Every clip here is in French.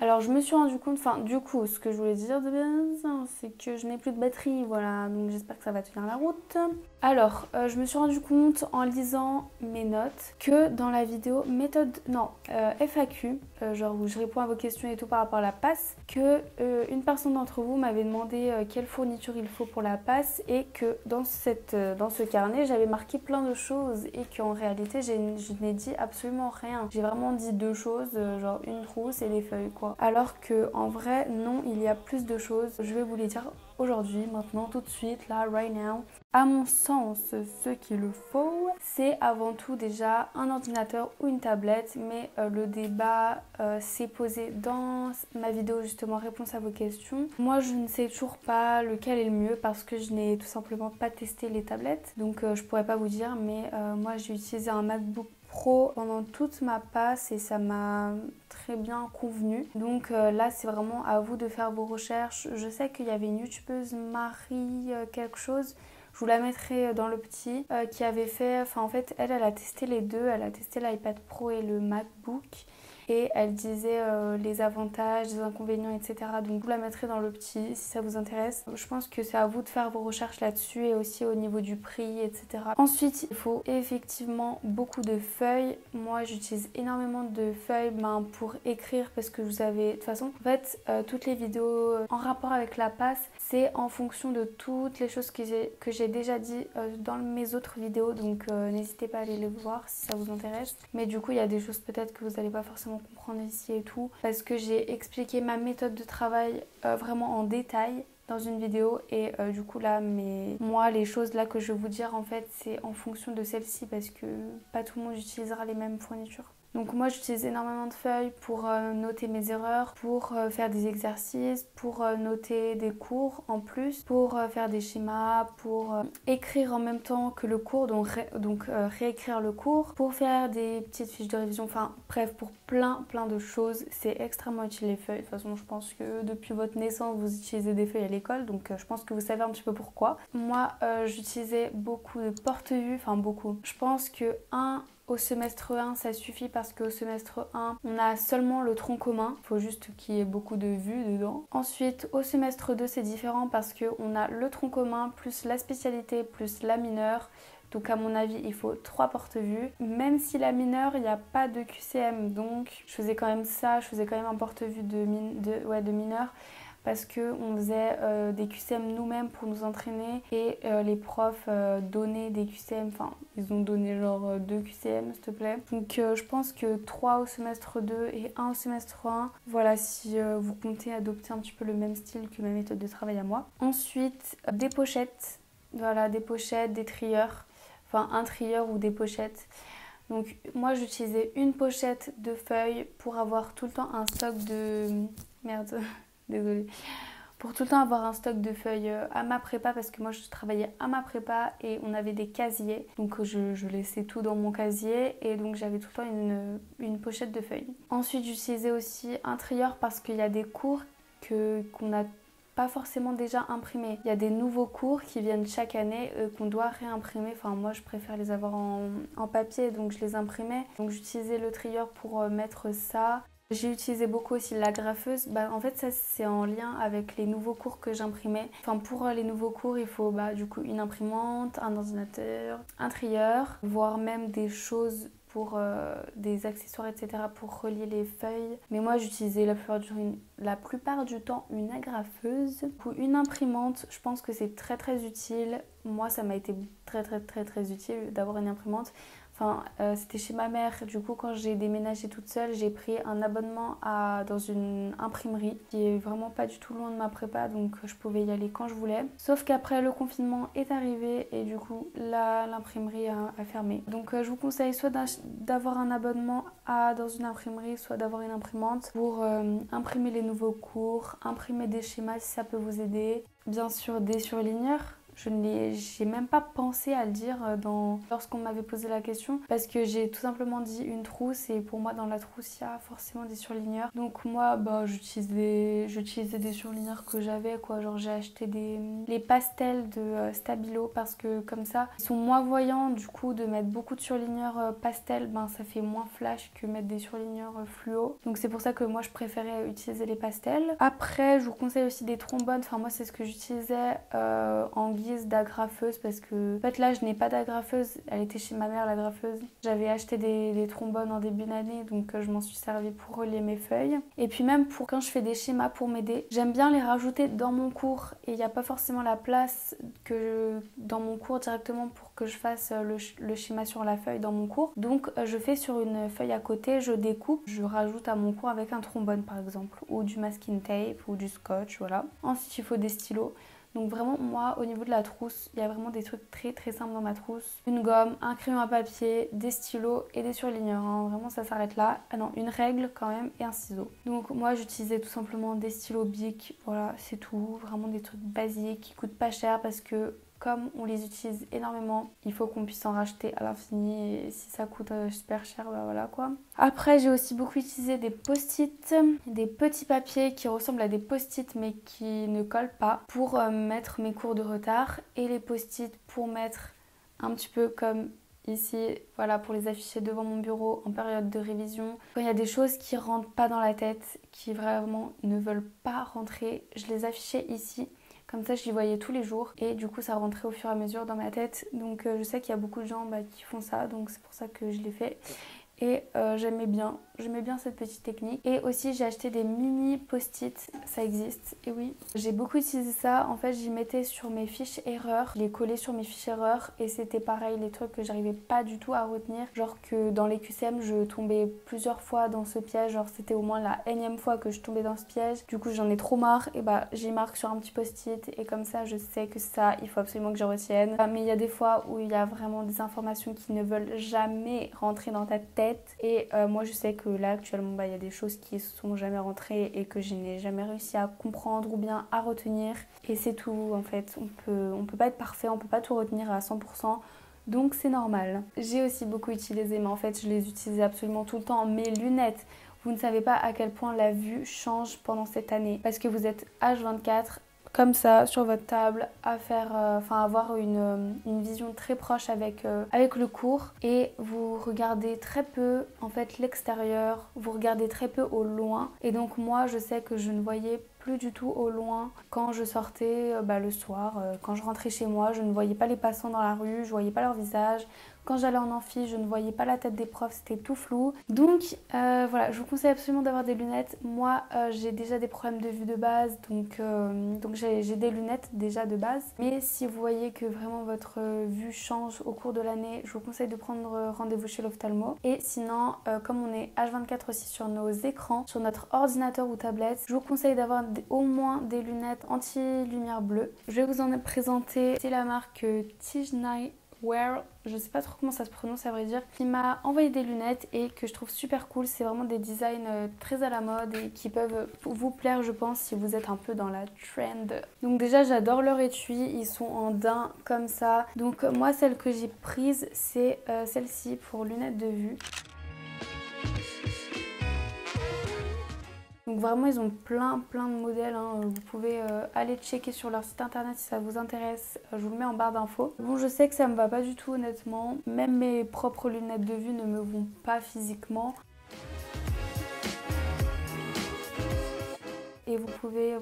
Alors je me suis rendu compte, enfin du coup ce que je voulais dire de bien, c'est que je n'ai plus de batterie, voilà, donc j'espère que ça va tenir la route. Alors je me suis rendu compte en lisant mes notes que dans la vidéo méthode, non, FAQ, genre où je réponds à vos questions et tout par rapport à la passe, que une personne d'entre vous m'avait demandé quelle fourniture il faut pour la passe et que dans ce carnet j'avais marqué plein de choses et qu'en réalité je n'ai dit absolument rien. J'ai vraiment dit deux choses, genre une trousse et des feuilles quoi. Alors que en vrai non, il y a plus de choses. Je vais vous les dire aujourd'hui, maintenant, tout de suite, là, right now. À mon sens, ce qu'il faut, c'est avant tout déjà un ordinateur ou une tablette, mais le débat s'est posé dans ma vidéo justement réponse à vos questions. Moi, je ne sais toujours pas lequel est le mieux parce que je n'ai tout simplement pas testé les tablettes, donc je pourrais pas vous dire, mais moi j'ai utilisé un MacBook Pro pendant toute ma passe et ça m'a très bien convenu. Donc là c'est vraiment à vous de faire vos recherches. Je sais qu'il y avait une youtubeuse Marie quelque chose, je vous la mettrai dans le petit, qui avait fait, enfin en fait elle a testé les deux, elle a testé l'iPad Pro et le MacBook. Et elle disait les avantages, les inconvénients, etc. Donc je vous la mettrai dans le petit si ça vous intéresse. Je pense que c'est à vous de faire vos recherches là-dessus et aussi au niveau du prix, etc. Ensuite, il faut effectivement beaucoup de feuilles. Moi, j'utilise énormément de feuilles pour écrire parce que vous avez... De toute façon, en fait, toutes les vidéos en rapport avec la passe, c'est en fonction de toutes les choses que j'ai déjà dit dans mes autres vidéos. Donc n'hésitez pas à aller les voir si ça vous intéresse. Mais du coup, il y a des choses peut-être que vous n'allez pas forcément comprendre ici et tout parce que j'ai expliqué ma méthode de travail vraiment en détail dans une vidéo et du coup là moi les choses là que je vais vous dire en fait c'est en fonction de celle-ci parce que pas tout le monde utilisera les mêmes fournitures. Donc moi j'utilise énormément de feuilles pour noter mes erreurs, pour faire des exercices, pour noter des cours en plus, pour faire des schémas, pour écrire en même temps que le cours, donc réécrire le cours, pour faire des petites fiches de révision, enfin bref pour plein de choses. C'est extrêmement utile les feuilles. De toute façon je pense que depuis votre naissance vous utilisez des feuilles à l'école, donc je pense que vous savez un petit peu pourquoi. Moi j'utilisais beaucoup de porte-vue, enfin beaucoup. Je pense que au semestre 1, ça suffit parce qu'au semestre 1, on a seulement le tronc commun. Il faut juste qu'il y ait beaucoup de vues dedans. Ensuite, au semestre 2, c'est différent parce qu'on a le tronc commun plus la spécialité plus la mineure. Donc à mon avis, il faut 3 porte-vues. Même si la mineure, il n'y a pas de QCM. Donc je faisais quand même ça, je faisais quand même un porte-vue de mineur. Parce qu'on faisait des QCM nous-mêmes pour nous entraîner et les profs donnaient des QCM, enfin ils ont donné genre 2 QCM s'il te plaît. Donc je pense que 3 au semestre 2 et 1 au semestre 1, voilà si vous comptez adopter un petit peu le même style que ma méthode de travail à moi. Ensuite des pochettes, voilà des pochettes, des trieurs, enfin un trieur ou des pochettes. Donc moi j'utilisais une pochette de feuilles pour avoir tout le temps un stock de... Merde... Désolée. Pour tout le temps avoir un stock de feuilles à ma prépa parce que moi je travaillais à ma prépa et on avait des casiers. Donc je laissais tout dans mon casier et donc j'avais tout le temps une pochette de feuilles. Ensuite j'utilisais aussi un trieur parce qu'il y a des cours qu'on n'a pas forcément déjà imprimés. Il y a des nouveaux cours qui viennent chaque année qu'on doit réimprimer. Enfin moi je préfère les avoir en papier donc je les imprimais. Donc j'utilisais le trieur pour mettre ça. J'ai utilisé beaucoup aussi l'agrafeuse. En fait, ça c'est en lien avec les nouveaux cours que j'imprimais. Enfin, pour les nouveaux cours, il faut du coup une imprimante, un ordinateur, un trieur, voire même des choses pour des accessoires, etc. pour relier les feuilles. Mais moi, j'utilisais la plupart du temps une agrafeuse. Ou une imprimante, je pense que c'est très utile. Moi, ça m'a été très utile d'avoir une imprimante. Enfin, c'était chez ma mère. Du coup, quand j'ai déménagé toute seule, j'ai pris un abonnement dans une imprimerie qui est vraiment pas du tout loin de ma prépa, donc je pouvais y aller quand je voulais. Sauf qu'après, le confinement est arrivé et du coup, l'imprimerie a fermé. Donc, je vous conseille soit d'avoir un abonnement dans une imprimerie, soit d'avoir une imprimante pour imprimer les nouveaux cours, imprimer des schémas si ça peut vous aider. Bien sûr, des surligneurs. J'ai même pas pensé à le dire lorsqu'on m'avait posé la question parce que j'ai tout simplement dit une trousse et pour moi dans la trousse il y a forcément des surligneurs. Donc moi j'utilisais des surligneurs que j'avais quoi, genre j'ai acheté les pastels de Stabilo parce que comme ça ils sont moins voyants, du coup de mettre beaucoup de surligneurs pastels ça fait moins flash que mettre des surligneurs fluo. Donc c'est pour ça que moi je préférais utiliser les pastels. Après je vous conseille aussi des trombones, enfin moi c'est ce que j'utilisais en guise d'agrafeuse parce que en fait là je n'ai pas d'agrafeuse, elle était chez ma mère l'agrafeuse. J'avais acheté des trombones en début d'année donc je m'en suis servi pour relier mes feuilles. Et puis même pour quand je fais des schémas pour m'aider, j'aime bien les rajouter dans mon cours et il n'y a pas forcément la place dans mon cours directement pour que je fasse le schéma sur la feuille dans mon cours. Donc je fais sur une feuille à côté, je découpe, je rajoute à mon cours avec un trombone par exemple ou du masking tape ou du scotch, voilà. Ensuite il faut des stylos. Donc vraiment moi au niveau de la trousse, il y a vraiment des trucs très très simples dans ma trousse. Une gomme, un crayon à papier, des stylos et des surligneurs, hein. Vraiment ça s'arrête là. Ah non, une règle quand même et un ciseau. Donc moi j'utilisais tout simplement des stylos Bic, voilà c'est tout. Vraiment des trucs basiques qui coûtent pas cher parce que comme on les utilise énormément, il faut qu'on puisse en racheter à l'infini et si ça coûte super cher, voilà quoi. Après, j'ai aussi beaucoup utilisé des post-it, des petits papiers qui ressemblent à des post-it mais qui ne collent pas pour mettre mes cours de retard et les post-it pour mettre un petit peu comme ici, voilà, pour les afficher devant mon bureau en période de révision. Quand il y a des choses qui rentrent pas dans la tête, qui vraiment ne veulent pas rentrer, je les affichais ici. Comme ça, je les voyais tous les jours et du coup, ça rentrait au fur et à mesure dans ma tête. Donc, je sais qu'il y a beaucoup de gens qui font ça, donc c'est pour ça que je l'ai fait. Et j'aimais bien cette petite technique. Et aussi j'ai acheté des mini post-it, ça existe, et oui. J'ai beaucoup utilisé ça, en fait j'y mettais sur mes fiches erreurs, je les collais sur mes fiches erreurs et c'était pareil, les trucs que j'arrivais pas du tout à retenir. Genre que dans les QCM je tombais plusieurs fois dans ce piège, genre c'était au moins la énième fois que je tombais dans ce piège. Du coup j'en ai trop marre et j'y marque sur un petit post-it et comme ça je sais que ça, il faut absolument que je retienne. Mais il y a des fois où il y a vraiment des informations qui ne veulent jamais rentrer dans ta tête. Et moi je sais que là actuellement il y a des choses qui ne sont jamais rentrées et que je n'ai jamais réussi à comprendre ou bien à retenir. Et c'est tout en fait, on peut pas être parfait, on peut pas tout retenir à 100%. Donc c'est normal. J'ai aussi beaucoup utilisé, mais en fait je les utilisais absolument tout le temps, mes lunettes. Vous ne savez pas à quel point la vue change pendant cette année. Parce que vous êtes H24 comme ça sur votre table à faire, avoir une vision très proche avec le cours et vous regardez très peu en fait l'extérieur, vous regardez très peu au loin et donc moi je sais que je ne voyais plus du tout au loin quand je sortais le soir, quand je rentrais chez moi je ne voyais pas les passants dans la rue, je voyais pas leur visage. Quand j'allais en amphi, je ne voyais pas la tête des profs, c'était tout flou. Donc voilà, je vous conseille absolument d'avoir des lunettes. Moi, j'ai déjà des problèmes de vue de base, donc j'ai des lunettes déjà de base. Mais si vous voyez que vraiment votre vue change au cours de l'année, je vous conseille de prendre rendez-vous chez l'ophtalmo. Et sinon, comme on est H24 aussi sur nos écrans, sur notre ordinateur ou tablette, je vous conseille d'avoir au moins des lunettes anti-lumière bleue. Je vais vous en présenter. C'est la marque Tijnai Wear, je sais pas trop comment ça se prononce à vrai dire, qui m'a envoyé des lunettes et que je trouve super cool. C'est vraiment des designs très à la mode et qui peuvent vous plaire je pense si vous êtes un peu dans la trend. Donc déjà j'adore leur étui, ils sont en daim comme ça. Donc moi celle que j'ai prise c'est celle-ci pour lunettes de vue. Donc vraiment ils ont plein de modèles, hein. Vous pouvez aller checker sur leur site internet si ça vous intéresse, je vous le mets en barre d'infos. Bon je sais que ça me va pas du tout honnêtement, même mes propres lunettes de vue ne me vont pas physiquement. Et vous pouvez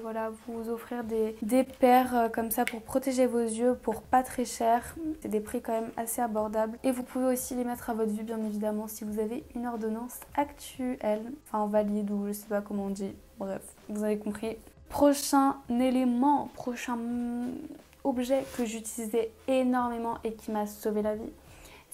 vous offrir des paires comme ça pour protéger vos yeux pour pas très cher. C'est des prix quand même assez abordables. Et vous pouvez aussi les mettre à votre vue bien évidemment si vous avez une ordonnance actuelle. Enfin valide ou je sais pas comment on dit. Bref, vous avez compris. Prochain élément, prochain objet que j'utilisais énormément et qui m'a sauvé la vie.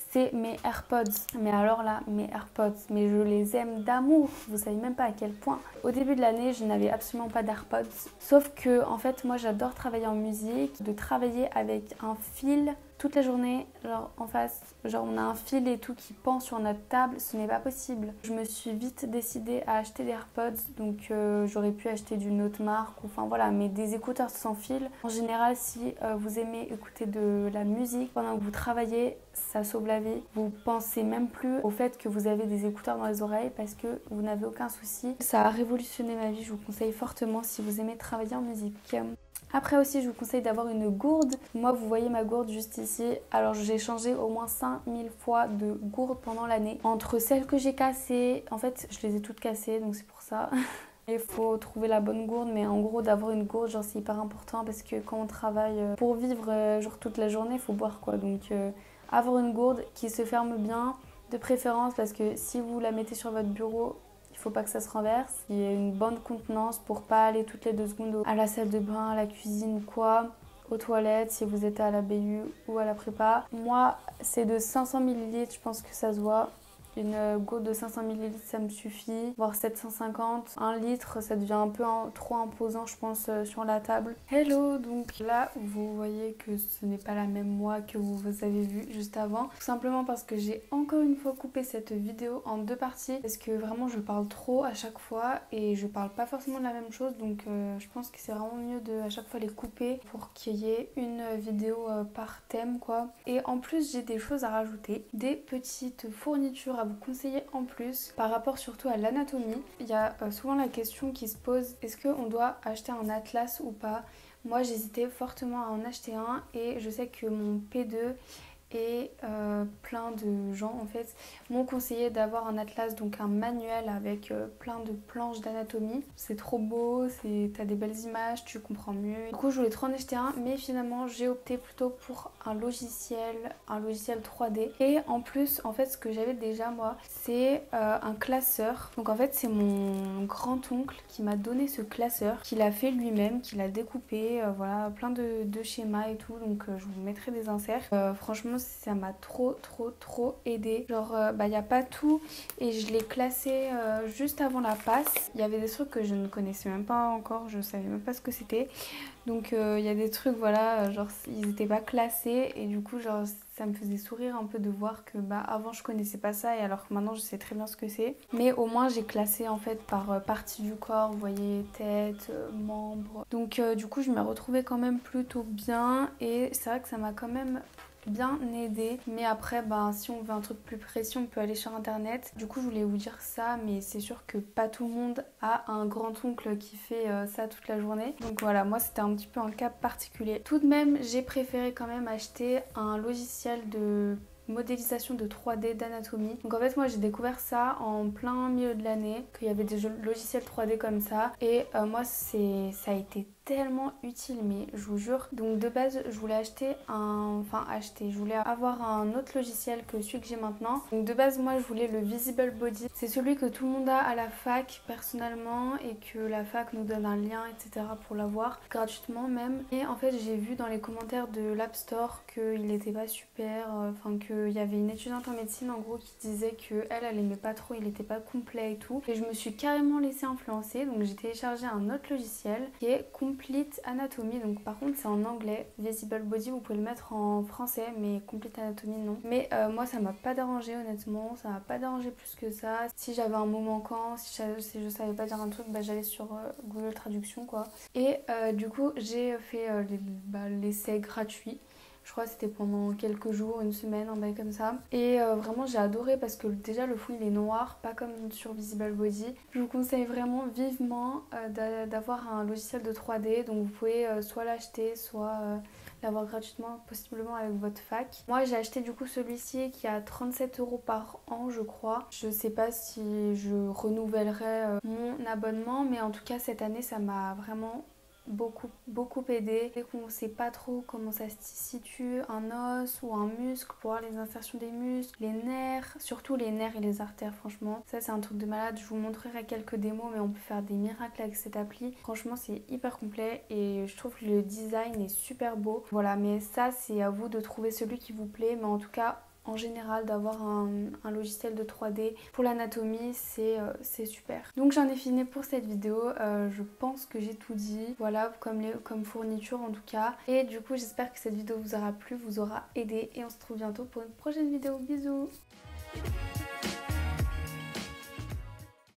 C'est mes AirPods. Mais alors là, mes AirPods, mais je les aime d'amour. Vous savez même pas à quel point. Au début de l'année, je n'avais absolument pas d'AirPods. Sauf que, en fait, moi, j'adore travailler en musique. De travailler avec un fil toute la journée, genre en face, genre on a un fil et tout qui pend sur notre table, ce n'est pas possible. Je me suis vite décidée à acheter des AirPods, donc j'aurais pu acheter d'une autre marque, ou, enfin voilà, mais des écouteurs sans fil. En général, si vous aimez écouter de la musique pendant que vous travaillez, ça sauve la vie. Vous pensez même plus au fait que vous avez des écouteurs dans les oreilles parce que vous n'avez aucun souci. Ça a révolutionné ma vie, je vous conseille fortement si vous aimez travailler en musique. Après aussi, je vous conseille d'avoir une gourde. Moi, vous voyez ma gourde juste ici. Alors, j'ai changé au moins 5000 fois de gourde pendant l'année. Entre celles que j'ai cassées, en fait, je les ai toutes cassées, donc c'est pour ça. Il faut trouver la bonne gourde, mais en gros, d'avoir une gourde, genre, c'est hyper important parce que quand on travaille pour vivre genre toute la journée, il faut boire quoi. Donc, avoir une gourde qui se ferme bien, de préférence parce que si vous la mettez sur votre bureau, il faut pas que ça se renverse. Il y a une bonne contenance pour pas aller toutes les 2 secondes à la salle de bain, à la cuisine ou quoi, aux toilettes si vous êtes à la BU ou à la prépa. Moi, c'est de 500 ml, je pense que ça se voit. Une gourde de 500 ml, ça me suffit, voire 750. 1 litre, ça devient un peu trop imposant, je pense, sur la table. Hello, donc là, vous voyez que ce n'est pas la même moi que vous avez vu juste avant. Tout simplement parce que j'ai encore une fois coupé cette vidéo en 2 parties. Parce que vraiment, je parle trop à chaque fois et je parle pas forcément de la même chose. Donc je pense que c'est vraiment mieux de à chaque fois les couper pour qu'il y ait une vidéo par thème, quoi. Et en plus, j'ai des choses à rajouter. Des petites fournitures à vous conseiller en plus par rapport surtout à l'anatomie. Il y a souvent la question qui se pose, est-ce qu'on doit acheter un atlas ou pas? Moi j'hésitais fortement à en acheter un et je sais que mon P2 et plein de gens en fait m'ont conseillé d'avoir un atlas, donc un manuel avec plein de planches d'anatomie. C'est trop beau, t'as des belles images, tu comprends mieux. Du coup je voulais trop en acheter un, mais finalement j'ai opté plutôt pour un logiciel 3D. Et en plus en fait ce que j'avais déjà moi, c'est un classeur. Donc en fait c'est mon grand-oncle qui m'a donné ce classeur, qu'il a fait lui-même, qu'il a découpé, voilà, plein de schémas et tout. Donc je vous mettrai des inserts. Franchement ça m'a trop aidé. Genre il n'y a pas tout et je l'ai classé juste avant la passe. Il y avait des trucs que je ne connaissais même pas encore, je savais même pas ce que c'était. Donc il y a des trucs, voilà, genre ils n'étaient pas classés et du coup genre ça me faisait sourire un peu de voir que avant je connaissais pas ça et alors que maintenant je sais très bien ce que c'est. Mais au moins j'ai classé en fait par partie du corps, vous voyez, tête, membres. Donc du coup je m'ai retrouvée quand même plutôt bien et c'est vrai que ça m'a quand même bien aidé. Mais après si on veut un truc plus précis on peut aller sur internet. Du coup je voulais vous dire ça, mais c'est sûr que pas tout le monde a un grand-oncle qui fait ça toute la journée. Donc voilà, moi c'était un petit peu un cas particulier. Tout de même j'ai préféré quand même acheter un logiciel de modélisation de 3D d'anatomie. Donc en fait moi j'ai découvert ça en plein milieu de l'année, qu'il y avait des logiciels 3D comme ça et moi ça a été tellement utile, mais je vous jure. Donc de base je voulais je voulais avoir un autre logiciel que celui que j'ai maintenant. Donc de base moi je voulais le Visible Body, c'est celui que tout le monde a à la fac personnellement et que la fac nous donne un lien etc pour l'avoir gratuitement même. Et en fait j'ai vu dans les commentaires de l'App Store qu'il n'était pas super, qu'il y avait une étudiante en médecine en gros qui disait que elle aimait pas trop, il n'était pas complet et tout. Et je me suis carrément laissée influencer, donc j'ai téléchargé un autre logiciel qui est Complete Anatomy. Donc par contre c'est en anglais. Visible Body vous pouvez le mettre en français, mais Complete Anatomy non. Mais moi ça m'a pas dérangé honnêtement, ça m'a pas dérangé plus que ça. Si j'avais un mot manquant, si je savais pas dire un truc, j'allais sur Google Traduction quoi. Et du coup j'ai fait l'essai gratuit. Je crois que c'était pendant quelques jours, une semaine, un bail comme ça. Et vraiment j'ai adoré parce que déjà le fond il est noir, pas comme sur Visible Body. Je vous conseille vraiment vivement d'avoir un logiciel de 3D. Donc vous pouvez soit l'acheter, soit l'avoir gratuitement, possiblement avec votre fac. Moi j'ai acheté du coup celui-ci qui a 37 € par an je crois. Je sais pas si je renouvellerai mon abonnement, mais en tout cas cette année ça m'a vraiment beaucoup aidé. Dès qu'on ne sait pas trop comment ça se situe un os ou un muscle, pour voir les insertions des muscles, les nerfs, surtout les nerfs et les artères, franchement ça c'est un truc de malade. Je vous montrerai quelques démos, mais on peut faire des miracles avec cette appli. Franchement c'est hyper complet et je trouve que le design est super beau. Voilà, mais ça c'est à vous de trouver celui qui vous plaît, mais en tout cas en général d'avoir un logiciel de 3D pour l'anatomie, c'est super. Donc j'en ai fini pour cette vidéo, je pense que j'ai tout dit, voilà, comme fourniture en tout cas. Et du coup j'espère que cette vidéo vous aura plu, vous aura aidé et on se retrouve bientôt pour une prochaine vidéo. Bisous.